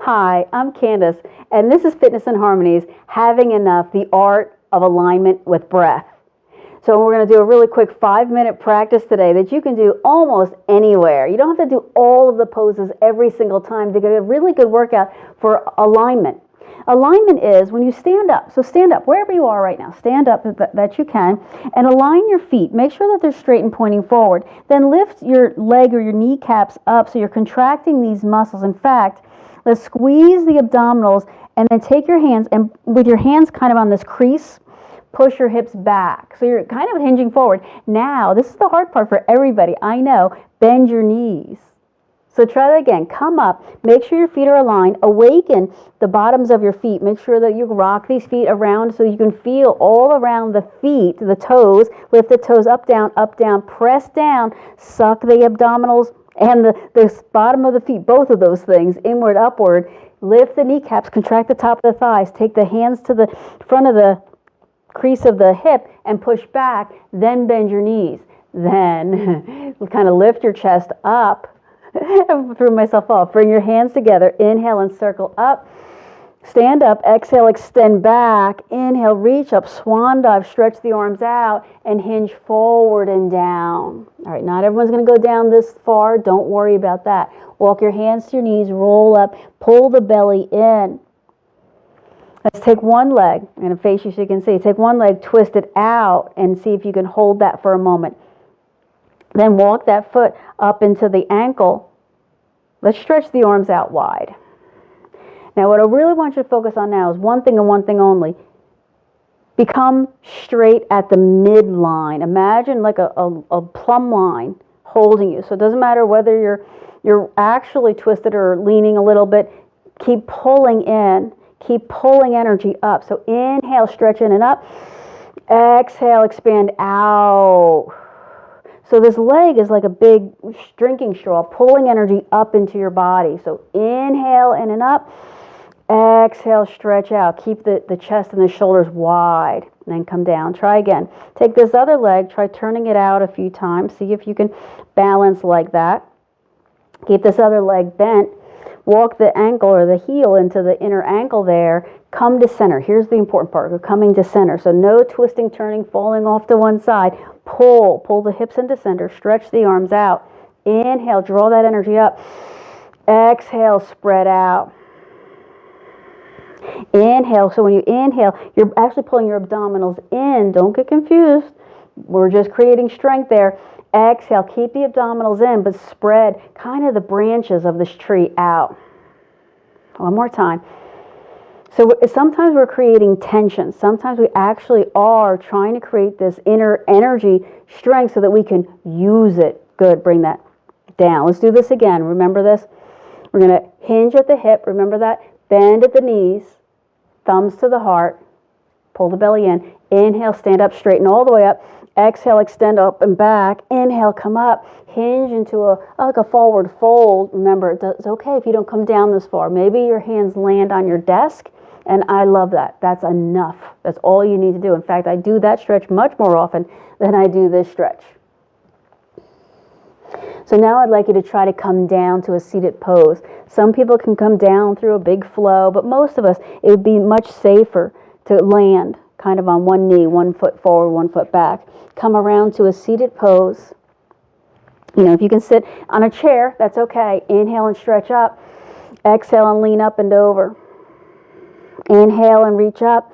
Hi, I'm Candace, and this is Fitness and Harmonies, Having Enough, the Art of Alignment with Breath. So we're going to do a really quick 5-minute practice today that you can do almost anywhere. You don't have to do all of the poses every single time to get a really good workout for alignment. Alignment is when you stand up. So stand up wherever you are right now. Stand up that you can and align your feet. Make sure that they're straight and pointing forward. Then lift your leg or your kneecaps up so you're contracting these muscles. In fact, let's squeeze the abdominals and then take your hands and with your hands kind of on this crease, push your hips back. So you're kind of hinging forward. Now, this is the hard part for everybody. I know. Bend your knees. So try that again. Come up. Make sure your feet are aligned. Awaken the bottoms of your feet. Make sure that you rock these feet around so you can feel all around the feet, the toes. Lift the toes up, down, press down. Suck the abdominals and the bottom of the feet, both of those things, inward, upward. Lift the kneecaps, contract the top of the thighs. Take the hands to the front of the crease of the hip and push back. Then bend your knees. Then kind of lift your chest up. I threw myself off. Bring your hands together. Inhale and circle up. Stand up. Exhale, extend back. Inhale, reach up. Swan dive. Stretch the arms out and hinge forward and down. All right, not everyone's going to go down this far. Don't worry about that. Walk your hands to your knees. Roll up. Pull the belly in. Let's take one leg. I'm going to face you so you can see. Take one leg, twist it out, and see if you can hold that for a moment. Then walk that foot up into the ankle. Let's stretch the arms out wide. Now what I really want you to focus on now is one thing and one thing only. Become straight at the midline. Imagine like a plumb line holding you. So it doesn't matter whether you're actually twisted or leaning a little bit. Keep pulling in. Keep pulling energy up. So inhale, stretch in and up. Exhale, expand out. So this leg is like a big drinking straw, pulling energy up into your body. So inhale in and up. Exhale, stretch out. Keep the chest and the shoulders wide. And then come down. Try again. Take this other leg. Try turning it out a few times. See if you can balance like that. Keep this other leg bent. Walk the ankle or the heel into the inner ankle there. Come to center. Here's the important part. We're coming to center. So no twisting, turning, falling off to one side. Pull the hips into center. Stretch the arms out. Inhale, draw that energy up. Exhale, spread out. Inhale. So when you inhale, you're actually pulling your abdominals in. Don't get confused. We're just creating strength there. Exhale, keep the abdominals in, but spread kind of the branches of this tree out. One more time. So sometimes we're creating tension. Sometimes we actually are trying to create this inner energy strength so that we can use it. Good, bring that down. Let's do this again. Remember this? We're going to hinge at the hip. Remember that? Bend at the knees. Thumbs to the heart. Pull the belly in. Inhale, stand up, straighten all the way up. Exhale, extend up and back. Inhale, come up. Hinge into like a forward fold. Remember, it's okay if you don't come down this far. Maybe your hands land on your desk, and I love that. That's enough. That's all you need to do. In fact, I do that stretch much more often than I do this stretch. So now I'd like you to try to come down to a seated pose. Some people can come down through a big flow, but most of us, it would be much safer to land kind of on one knee, 1 foot forward, 1 foot back. Come around to a seated pose. You know, if you can sit on a chair, that's okay. Inhale and stretch up. Exhale and lean up and over. Inhale and reach up.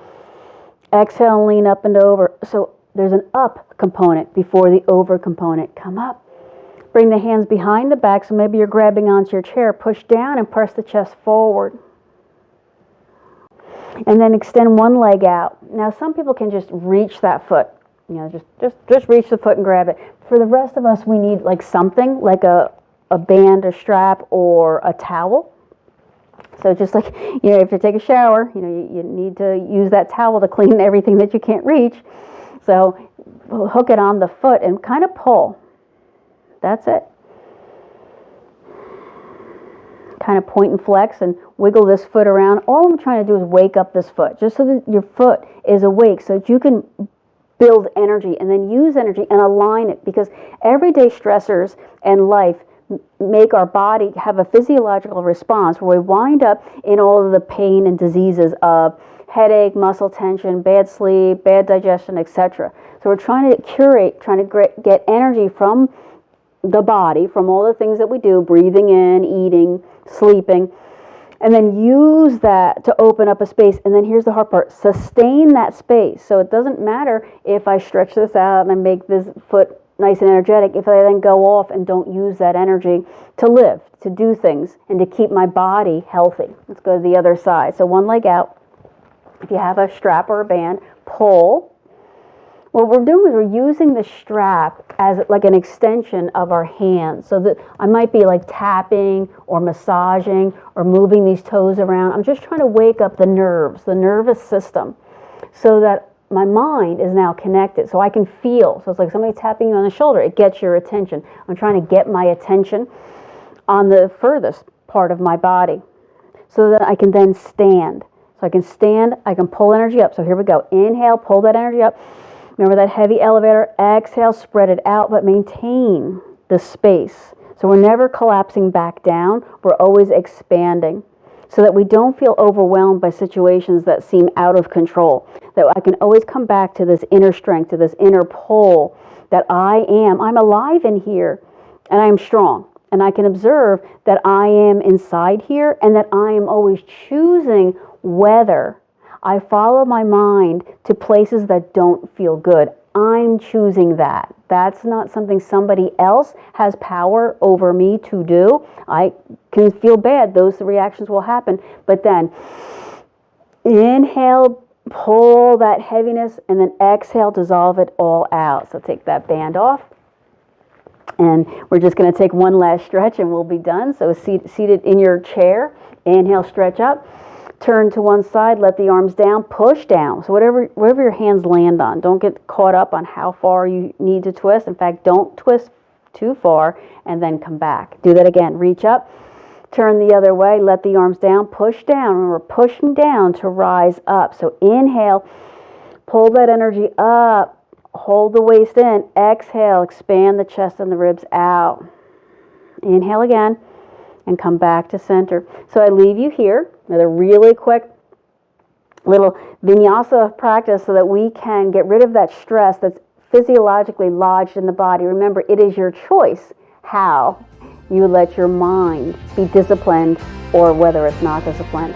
Exhale and lean up and over. So there's an up component before the over component. Come up. Bring the hands behind the back, so maybe you're grabbing onto your chair. Push down and press the chest forward. And then extend one leg out. Now some people can just reach that foot. You know, just reach the foot and grab it. For the rest of us, we need like something, like a band or strap or a towel. So just like, you know, if you take a shower, you know, you need to use that towel to clean everything that you can't reach. So hook it on the foot and kind of pull. That's it. Kind of point and flex and wiggle this foot around. All I'm trying to do is wake up this foot, just so that your foot is awake, so that you can build energy and then use energy and align it, because everyday stressors and life make our body have a physiological response where we wind up in all of the pain and diseases of headache, muscle tension, bad sleep, bad digestion, etc. So we're trying to curate, trying to get energy from the body, from all the things that we do, breathing in, eating, sleeping, and then use that to open up a space. And then here's the hard part, sustain that space. So it doesn't matter if I stretch this out and I make this foot nice and energetic, if I then go off and don't use that energy to live, to do things, and to keep my body healthy. Let's go to the other side. So one leg out. If you have a strap or a band, pull. What we're doing is we're using the strap as like an extension of our hands. So that I might be like tapping or massaging or moving these toes around. I'm just trying to wake up the nerves, the nervous system, so that my mind is now connected, so I can feel. So it's like somebody tapping you on the shoulder. It gets your attention. I'm trying to get my attention on the furthest part of my body so that I can then stand. So I can stand, I can pull energy up. So here we go. Inhale, pull that energy up. Remember that heavy elevator. Exhale, spread it out, but maintain the space. So we're never collapsing back down. We're always expanding so that we don't feel overwhelmed by situations that seem out of control. That I can always come back to this inner strength, to this inner pull that I'm alive in here and I am strong. And I can observe that I am inside here and that I am always choosing whether I follow my mind to places that don't feel good. I'm choosing that. That's not something somebody else has power over me to do. I can feel bad. Those reactions will happen. But then inhale, pull that heaviness, and then exhale, dissolve it all out. So take that band off. And we're just going to take one last stretch and we'll be done. So seated in your chair, inhale, stretch up. Turn to one side, let the arms down, push down. So wherever your hands land on, don't get caught up on how far you need to twist. In fact, don't twist too far and then come back. Do that again. Reach up, turn the other way, let the arms down, push down. Remember, pushing down to rise up. So inhale, pull that energy up, hold the waist in. Exhale, expand the chest and the ribs out. Inhale again. And come back to center. So I leave you here with a really quick little vinyasa practice so that we can get rid of that stress that's physiologically lodged in the body. Remember, it is your choice how you let your mind be disciplined or whether it's not disciplined.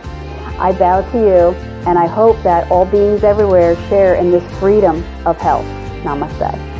I bow to you, and I hope that all beings everywhere share in this freedom of health. Namaste.